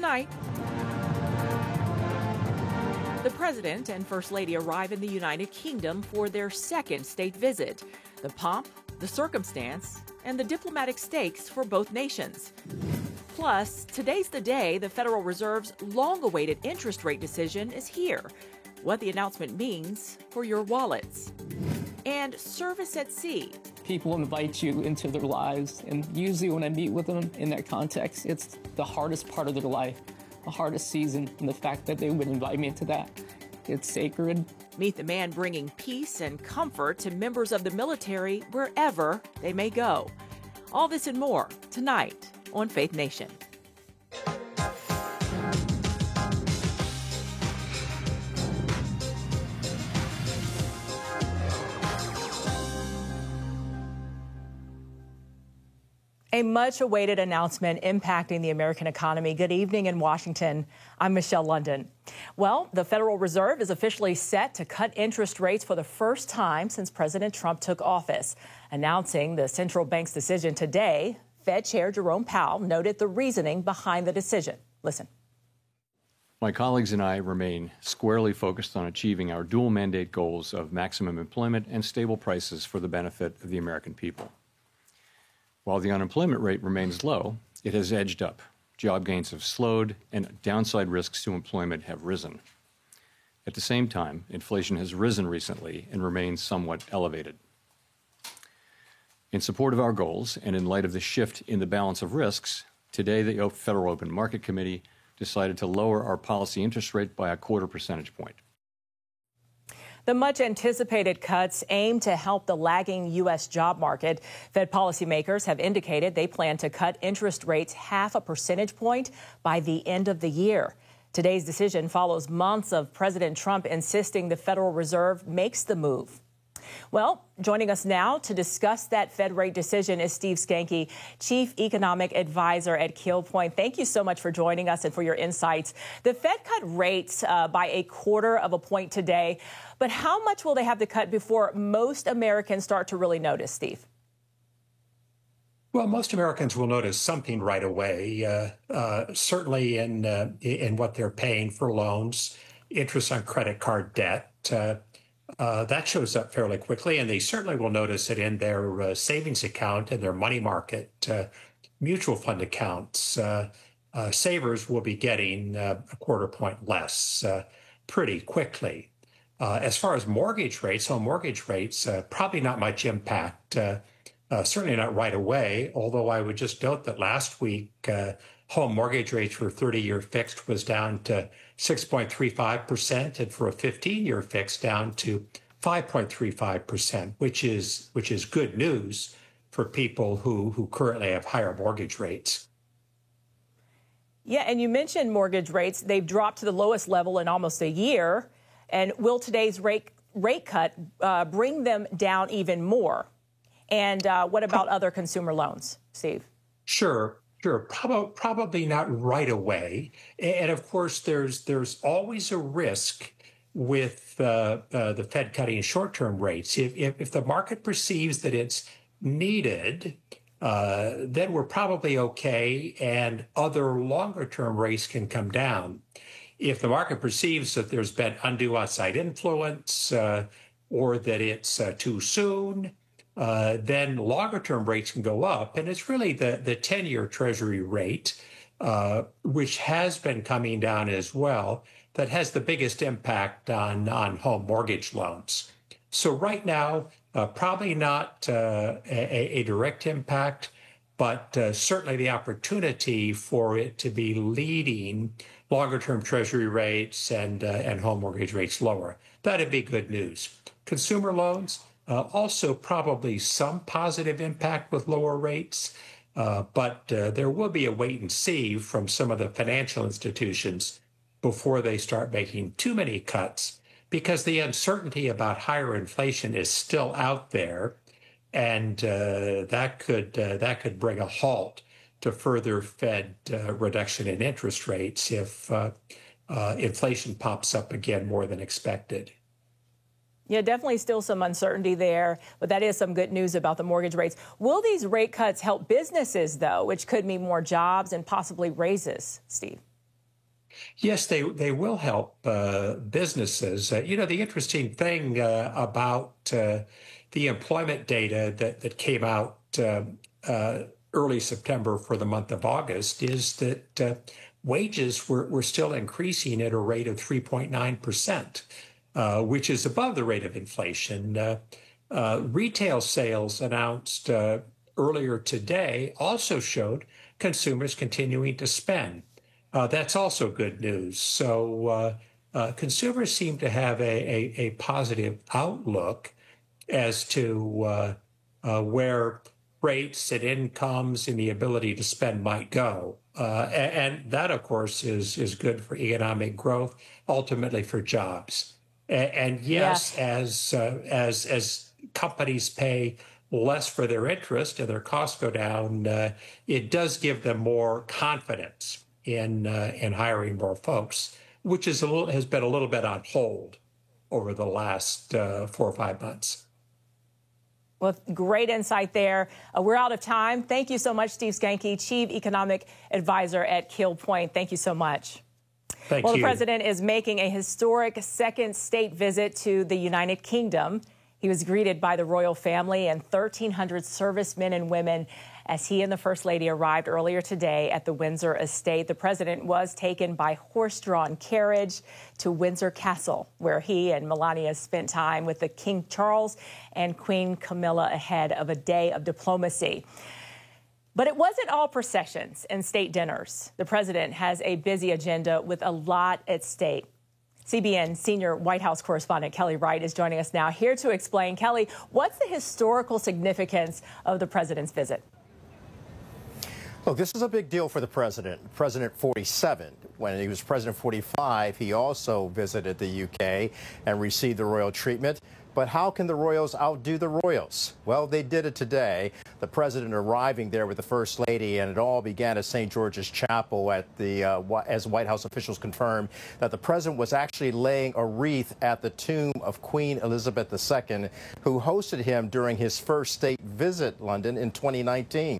tonight. The President and First Lady arrive in the United Kingdom for their second state visit. The pomp, the circumstance, and the diplomatic stakes for both nations. Plus, today's the day the Federal Reserve's long-awaited interest rate decision is here. What the announcement means for your wallets. And service at sea. People invite you into their lives, and usually when I meet with them in that context, it's the hardest part of their life, the hardest season, and the fact that they would invite me into that. It's sacred. Meet the man bringing peace and comfort to members of the military wherever they may go. All this and more tonight on Faith Nation. A much-awaited announcement impacting the American economy. Good evening in Washington. I'm Michelle London. Well, the Federal Reserve is officially set to cut interest rates for the first time since President Trump took office. Announcing the central bank's decision today, Fed Chair Jerome Powell noted the reasoning behind the decision. Listen. My colleagues and I remain squarely focused on achieving our dual mandate goals of maximum employment and stable prices for the benefit of the American people. While the unemployment rate remains low, it has edged up. Job gains have slowed, and downside risks to employment have risen. At the same time, inflation has risen recently and remains somewhat elevated. In support of our goals, and in light of the shift in the balance of risks, today the Federal Open Market Committee decided to lower our policy interest rate by 1/4 percentage point. The much-anticipated cuts aim to help the lagging U.S. job market. Fed policymakers have indicated they plan to cut interest rates 1/2 percentage point by the end of the year. Today's decision follows months of President Trump insisting the Federal Reserve makes the move. Well, joining us now to discuss that Fed rate decision is Steve Skanke, Chief Economic Advisor at Kill Point. Thank you so much for joining us and for your insights. The Fed cut rates by 1/4 point today, but how much will they have to cut before most Americans start to really notice, Steve? Well, most Americans will notice something right away, certainly in what they're paying for loans, interest on credit card debt. That shows up fairly quickly, and they certainly will notice it in their savings account and their money market mutual fund accounts. Savers will be getting 1/4 point less pretty quickly. As far as mortgage rates, home mortgage rates, probably not much impact, certainly not right away, although I would just note that last week, home mortgage rates for 30-year fixed was down to 6.35%, and for a 15-year fixed down to 5.35%, which is good news for people who currently have higher mortgage rates. Yeah, and you mentioned mortgage rates. They've dropped to the lowest level in almost a year. And will today's rate cut bring them down even more? And what about other consumer loans, Steve? Sure. Probably not right away. And of course, there's always a risk with the Fed cutting short-term rates. If the market perceives that it's needed, then we're probably okay, and other longer-term rates can come down. If the market perceives that there's been undue outside influence or that it's too soon, then longer-term rates can go up. And it's really the 10-year Treasury rate, which has been coming down as well, that has the biggest impact on home mortgage loans. So right now, probably not a direct impact, but certainly the opportunity for it to be leading longer-term Treasury rates and home mortgage rates lower. That'd be good news. Consumer loans, also probably some positive impact with lower rates, but there will be a wait and see from some of the financial institutions before they start making too many cuts, because the uncertainty about higher inflation is still out there, and that could bring a halt to further Fed reduction in interest rates if inflation pops up again more than expected. Yeah, definitely still some uncertainty there, but that is some good news about the mortgage rates. Will these rate cuts help businesses, though, which could mean more jobs and possibly raises, Steve? Yes, they will help businesses. The interesting thing about the employment data that came out early September for the month of August is that wages were still increasing at a rate of 3.9%, which is above the rate of inflation. Retail sales announced earlier today also showed consumers continuing to spend. That's also good news. So consumers seem to have a positive outlook as to where rates and incomes and the ability to spend might go. And that, of course, is good for economic growth, ultimately for jobs. And yes, as companies pay less for their interest and their costs go down, it does give them more confidence in hiring more folks, which has been a little bit on hold over the last 4 or 5 months. Well, great insight there. We're out of time. Thank you so much, Steve Skanke, Chief Economic Advisor at Kill Point. Thank you so much. Thank you. The president is making a historic second state visit to the United Kingdom. He was greeted by the royal family and 1,300 servicemen and women as he and the First Lady arrived earlier today at the Windsor estate. The president was taken by horse-drawn carriage to Windsor Castle, where he and Melania spent time with the King Charles and Queen Camilla ahead of a day of diplomacy. But it wasn't all processions and state dinners. The president has a busy agenda with a lot at stake. CBN senior White House correspondent Kelly Wright is joining us now here to explain. Kelly, what's the historical significance of the president's visit? Look, this is a big deal for the president. President 47. When he was president 45, he also visited the UK and received the royal treatment. But how can the royals outdo the royals? Well, they did it today. The president arriving there with the First Lady, and it all began at St. George's Chapel at as White House officials confirmed that the president was actually laying a wreath at the tomb of Queen Elizabeth II, who hosted him during his first state visit London in 2019.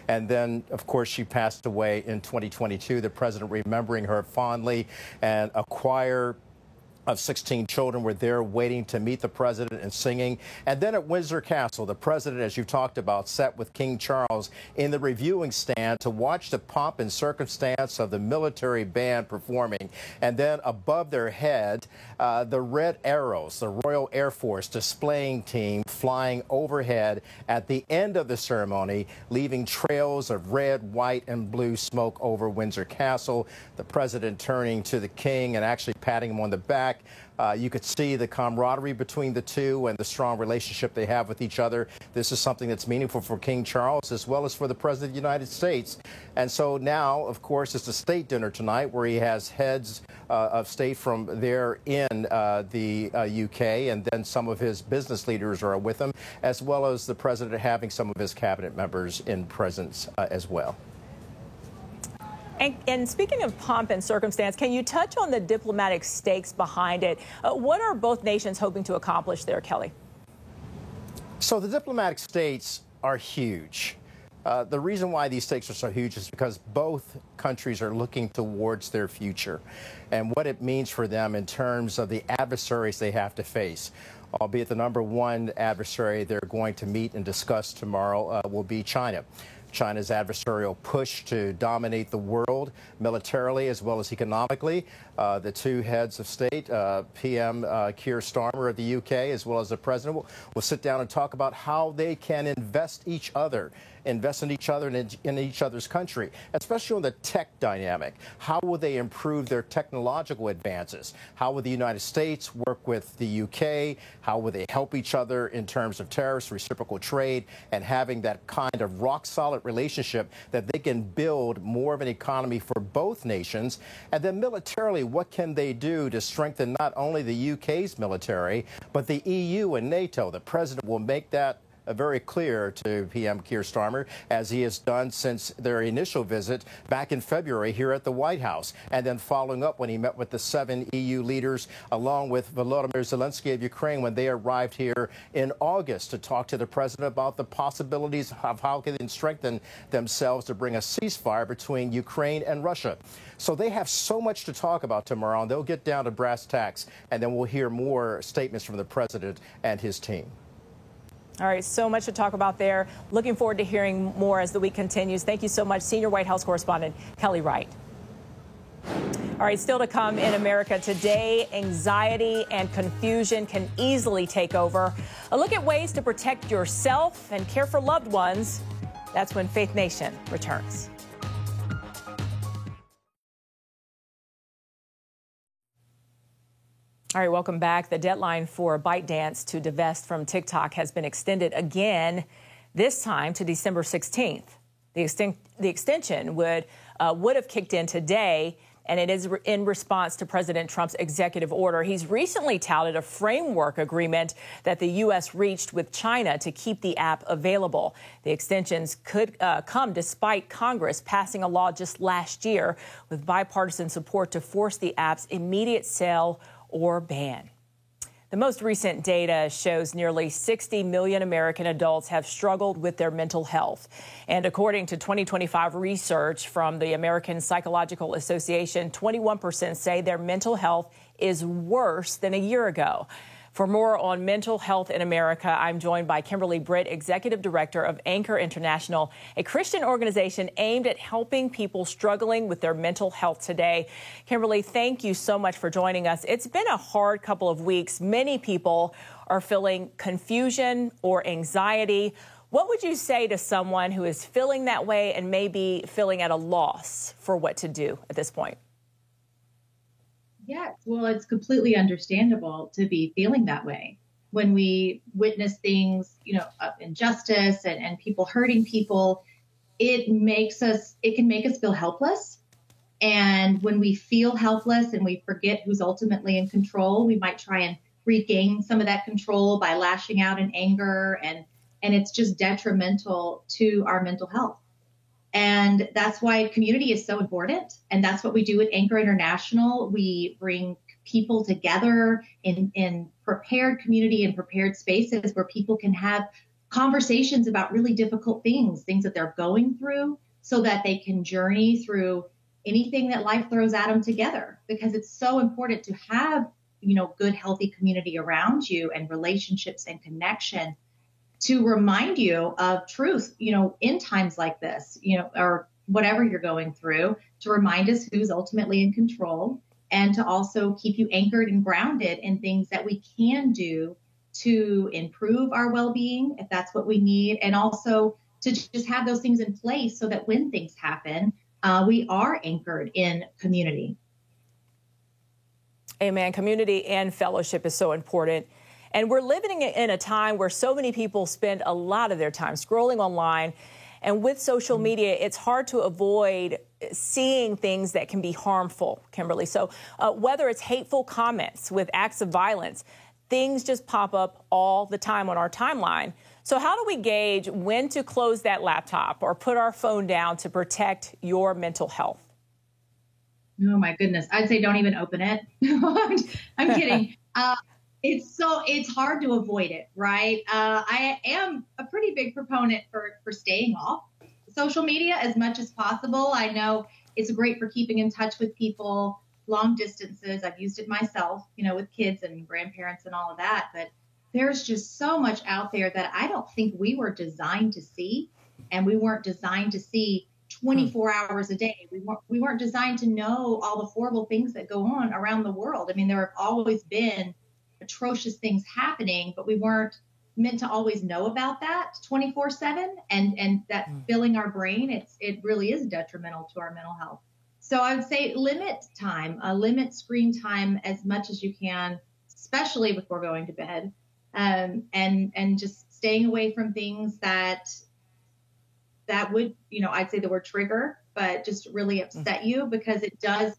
And then, of course, she passed away in 2022. The president remembering her fondly, and a choir of 16 children were there waiting to meet the president and singing. And then at Windsor Castle, the president, as you talked about, sat with King Charles in the reviewing stand to watch the pomp and circumstance of the military band performing. And then above their head, the Red Arrows, the Royal Air Force displaying team flying overhead at the end of the ceremony, leaving trails of red, white, and blue smoke over Windsor Castle. The president turning to the king and actually patting him on the back. You could see the camaraderie between the two and the strong relationship they have with each other. This is something that's meaningful for King Charles as well as for the President of the United States. And so now, of course, it's a state dinner tonight where he has heads of state from there in the UK, and then some of his business leaders are with him, as well as the president having some of his cabinet members in presence as well. And speaking of pomp and circumstance, can you touch on the diplomatic stakes behind it? What are both nations hoping to accomplish there, Kelly? So the diplomatic stakes are huge. The reason why these stakes are so huge is because both countries are looking towards their future and what it means for them in terms of the adversaries they have to face. Albeit the number one adversary they're going to meet and discuss tomorrow will be China. China's adversarial push to dominate the world militarily as well as economically. The two heads of state, PM Keir Starmer of the UK, as well as the president, will sit down and talk about how they can invest in each other and in each other's country, especially on the tech dynamic. How will they improve their technological advances? How will the United States work with the UK? How will they help each other in terms of tariffs, reciprocal trade, and having that kind of rock-solid relationship that they can build more of an economy for both nations? And then militarily, what can they do to strengthen not only the UK's military, but the EU and NATO? The president will make that very clear to PM Keir Starmer, as he has done since their initial visit back in February here at the White House, and then following up when he met with the 7 EU leaders along with Volodymyr Zelensky of Ukraine when they arrived here in August to talk to the president about the possibilities of how they can strengthen themselves to bring a ceasefire between Ukraine and Russia. So they have so much to talk about tomorrow, and they'll get down to brass tacks, and then we'll hear more statements from the president and his team. All right, so much to talk about there. Looking forward to hearing more as the week continues. Thank you so much, Senior White House Correspondent Kelly Wright. All right, still to come in America today, anxiety and confusion can easily take over. A look at ways to protect yourself and care for loved ones. That's when Faith Nation returns. All right, welcome back. The deadline for ByteDance to divest from TikTok has been extended again, this time to December 16th. The extension would have kicked in today, and it is in response to President Trump's executive order. He's recently touted a framework agreement that the U.S. reached with China to keep the app available. The extensions could come despite Congress passing a law just last year with bipartisan support to force the app's immediate sale or ban. The most recent data shows nearly 60 million American adults have struggled with their mental health. And according to 2025 research from the American Psychological Association, 21% say their mental health is worse than a year ago. For more on mental health in America, I'm joined by Kimberly Britt, Executive Director of Anchor International, a Christian organization aimed at helping people struggling with their mental health today. Kimberly, thank you so much for joining us. It's been a hard couple of weeks. Many people are feeling confusion or anxiety. What would you say to someone who is feeling that way and maybe feeling at a loss for what to do at this point? Yes, well, it's completely understandable to be feeling that way. When we witness things, of injustice and people hurting people, it can make us feel helpless. And when we feel helpless and we forget who's ultimately in control, we might try and regain some of that control by lashing out in anger. And it's just detrimental to our mental health. And that's why community is so important. And that's what we do at Anchor International. We bring people together in prepared community and prepared spaces where people can have conversations about really difficult things that they're going through, so that they can journey through anything that life throws at them together. Because it's so important to have, good, healthy community around you and relationships and connection to remind you of truth, in times like this, or whatever you're going through, to remind us who's ultimately in control, and to also keep you anchored and grounded in things that we can do to improve our well-being, if that's what we need, and also to just have those things in place so that when things happen, we are anchored in community. Amen. Community and fellowship is so important. And we're living in a time where so many people spend a lot of their time scrolling online. And with social media, it's hard to avoid seeing things that can be harmful, Kimberly. So whether it's hateful comments with acts of violence, things just pop up all the time on our timeline. So how do we gauge when to close that laptop or put our phone down to protect your mental health? Oh, my goodness. I'd say don't even open it. I'm kidding. It's hard to avoid it, right? I am a pretty big proponent for staying off social media as much as possible. I know it's great for keeping in touch with people long distances. I've used it myself, with kids and grandparents and all of that. But there's just so much out there that I don't think we were designed to see. And we weren't designed to see 24 hours a day. We weren't designed to know all the horrible things that go on around the world. I mean, there have always been atrocious things happening, but we weren't meant to always know about that 24/7, and that filling our brain, it really is detrimental to our mental health. So I would say limit screen time as much as you can, especially before going to bed, and just staying away from things that would, I'd say the word trigger, but just really upset you, because it does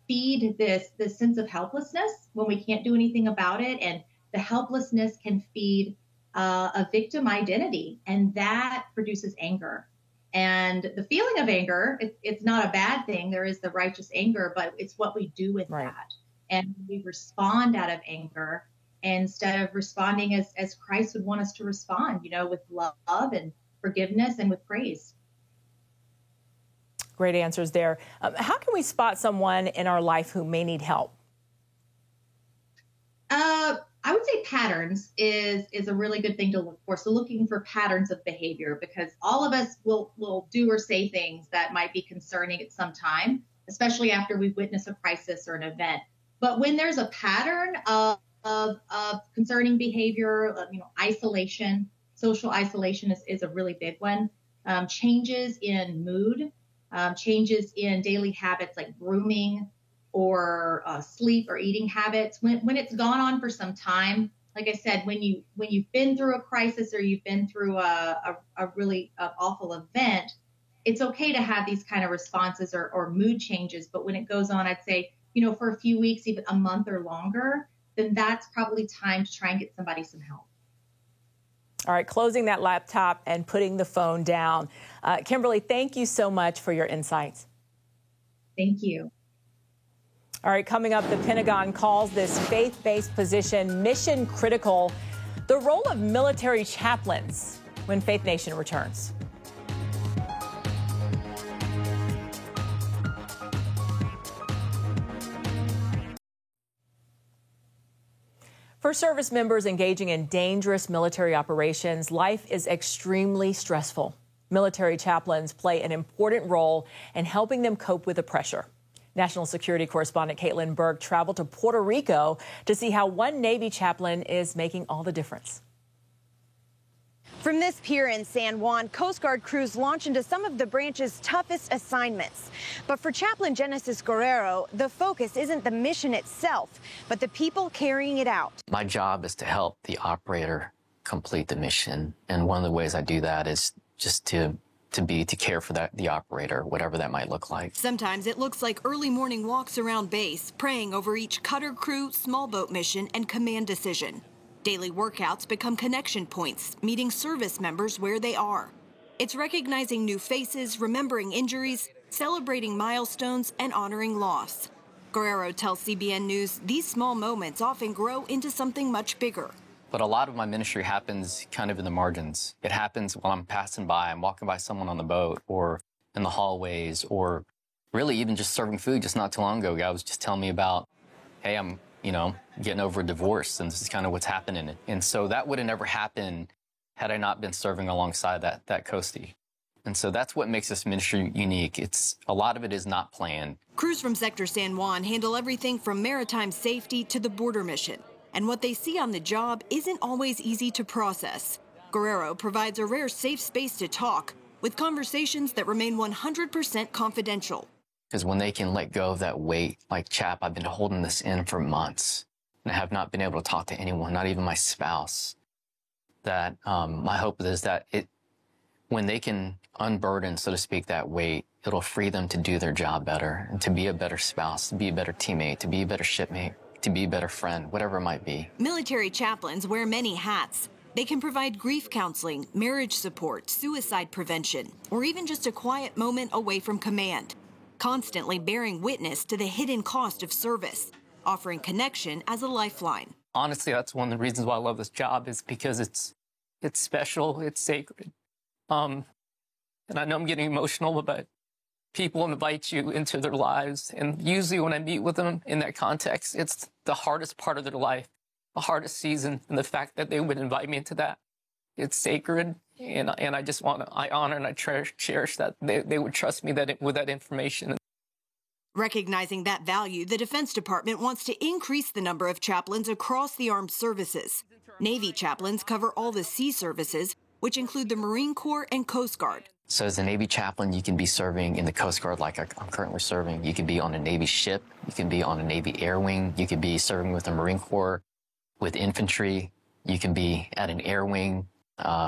feed this sense of helplessness when we can't do anything about it. And the helplessness can feed a victim identity, and that produces anger. And the feeling of anger, it's not a bad thing. There is the righteous anger, but it's what we do with that. And we respond out of anger instead of responding as Christ would want us to respond, with love and forgiveness and with praise. Great answers there. How can we spot someone in our life who may need help? I would say patterns is a really good thing to look for. So looking for patterns of behavior, because all of us will do or say things that might be concerning at some time, especially after we've witnessed a crisis or an event. But when there's a pattern of concerning behavior, isolation, social isolation is a really big one. Changes in mood, changes in daily habits like grooming or sleep or eating habits. When it's gone on for some time, like I said, when you've been through a crisis or you've been through a really awful event, it's okay to have these kind of responses or mood changes. But when it goes on, I'd say, for a few weeks, even a month or longer, then that's probably time to try and get somebody some help. All right, closing that laptop and putting the phone down. Kimberly, thank you so much for your insights. Thank you. All right, coming up, the Pentagon calls this faith-based position mission critical. The role of military chaplains when Faith Nation returns. For service members engaging in dangerous military operations, life is extremely stressful. Military chaplains play an important role in helping them cope with the pressure. National security correspondent Caitlin Burke traveled to Puerto Rico to see how one Navy chaplain is making all the difference. From this pier in San Juan, Coast Guard crews launch into some of the branch's toughest assignments. But for Chaplain Genesis Guerrero, the focus isn't the mission itself, but the people carrying it out. My job is to help the operator complete the mission. And one of the ways I do that is just to care for the operator, whatever that might look like. Sometimes it looks like early morning walks around base, praying over each cutter crew, small boat mission, and command decision. Daily workouts become connection points, meeting service members where they are. It's recognizing new faces, remembering injuries, celebrating milestones, and honoring loss. Guerrero tells CBN News these small moments often grow into something much bigger. But a lot of my ministry happens kind of in the margins. It happens while I'm passing by, I'm walking by someone on the boat or in the hallways, or really even just serving food. Just not too long ago, a guy was just telling me about, hey, I'm getting over a divorce, and this is kind of what's happening. And so that would have never happened had I not been serving alongside that coastie. And so that's what makes this ministry unique. A lot of it is not planned. Crews from Sector San Juan handle everything from maritime safety to the border mission. And what they see on the job isn't always easy to process. Guerrero provides a rare safe space to talk, with conversations that remain 100% confidential. Because when they can let go of that weight, like, Chap, I've been holding this in for months, and I have not been able to talk to anyone, not even my spouse, that my hope is that when they can unburden, so to speak, that weight, it'll free them to do their job better and to be a better spouse, to be a better teammate, to be a better shipmate, to be a better friend, whatever it might be. Military chaplains wear many hats. They can provide grief counseling, marriage support, suicide prevention, or even just a quiet moment away from command, constantly bearing witness to the hidden cost of service, offering connection as a lifeline. Honestly, that's one of the reasons why I love this job, is because it's special, it's sacred. And I know I'm getting emotional, but people invite you into their lives. And usually when I meet with them in that context, it's the hardest part of their life, the hardest season. And the fact that they would invite me into that, it's sacred. And I honor and I cherish that they would trust me with that information. Recognizing that value, the Defense Department wants to increase the number of chaplains across the armed services. Navy chaplains cover all the sea services, which include the Marine Corps and Coast Guard. So as a Navy chaplain, you can be serving in the Coast Guard like I'm currently serving. You can be on a Navy ship. You can be on a Navy air wing. You could be serving with the Marine Corps with infantry. You can be at an air wing.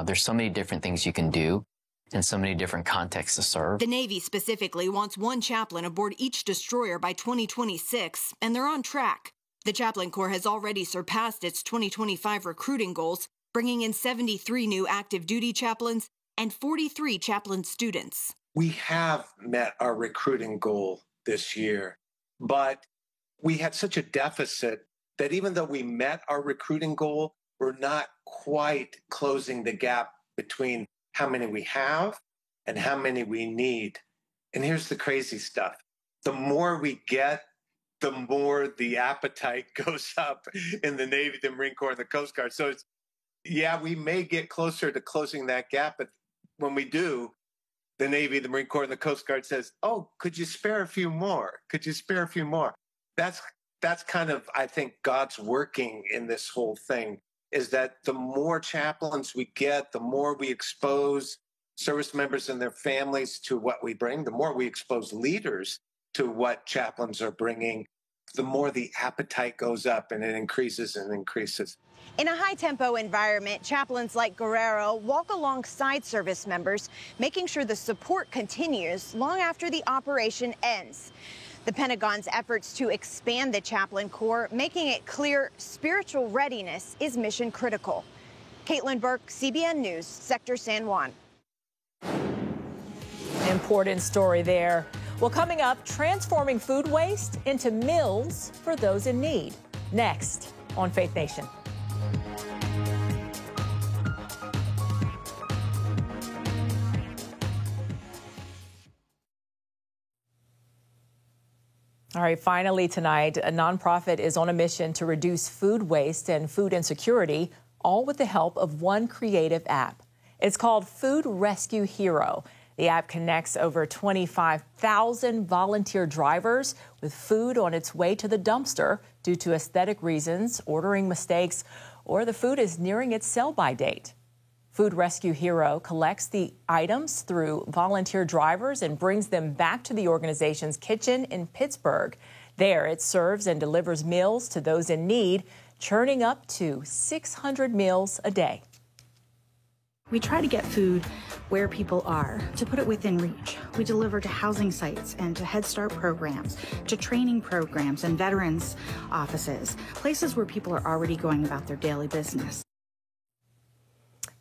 There's so many different things you can do in so many different contexts to serve. The Navy specifically wants one chaplain aboard each destroyer by 2026, and they're on track. The Chaplain Corps has already surpassed its 2025 recruiting goals, bringing in 73 new active duty chaplains and 43 chaplain students. We have met our recruiting goal this year, but we had such a deficit that even though we met our recruiting goal, we're not quite closing the gap between how many we have and how many we need. And here's the crazy stuff. The more we get, the more the appetite goes up in the Navy, the Marine Corps, and the Coast Guard. So it's, yeah, we may get closer to closing that gap, but when we do, the Navy, the Marine Corps, and the Coast Guard says, oh, could you spare a few more? Could you spare a few more? That's kind of, I think, God's working in this whole thing, is that the more chaplains we get, the more we expose service members and their families to what we bring, the more we expose leaders to what chaplains are bringing, the more the appetite goes up and it increases and increases. In a high-tempo environment, chaplains like Guerrero walk alongside service members, making sure the support continues long after the operation ends. The Pentagon's efforts to expand the chaplain corps, making it clear spiritual readiness is mission critical. Caitlin Burke, CBN News, Sector San Juan. Important story there. Well, coming up, transforming food waste into meals for those in need. Next on Faith Nation. All right, finally tonight, a nonprofit is on a mission to reduce food waste and food insecurity, all with the help of one creative app. It's called Food Rescue Hero. The app connects over 25,000 volunteer drivers with food on its way to the dumpster due to aesthetic reasons, ordering mistakes, or the food is nearing its sell-by date. Food Rescue Hero collects the items through volunteer drivers and brings them back to the organization's kitchen in Pittsburgh. There, it serves and delivers meals to those in need, churning up to 600 meals a day. We try to get food where people are, to put it within reach. We deliver to housing sites and to Head Start programs, to training programs and veterans offices, places where people are already going about their daily business.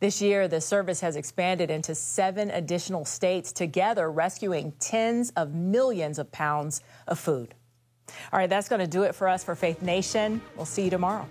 This year, the service has expanded into 7 additional states, together rescuing tens of millions of pounds of food. All right, that's going to do it for us for Faith Nation. We'll see you tomorrow.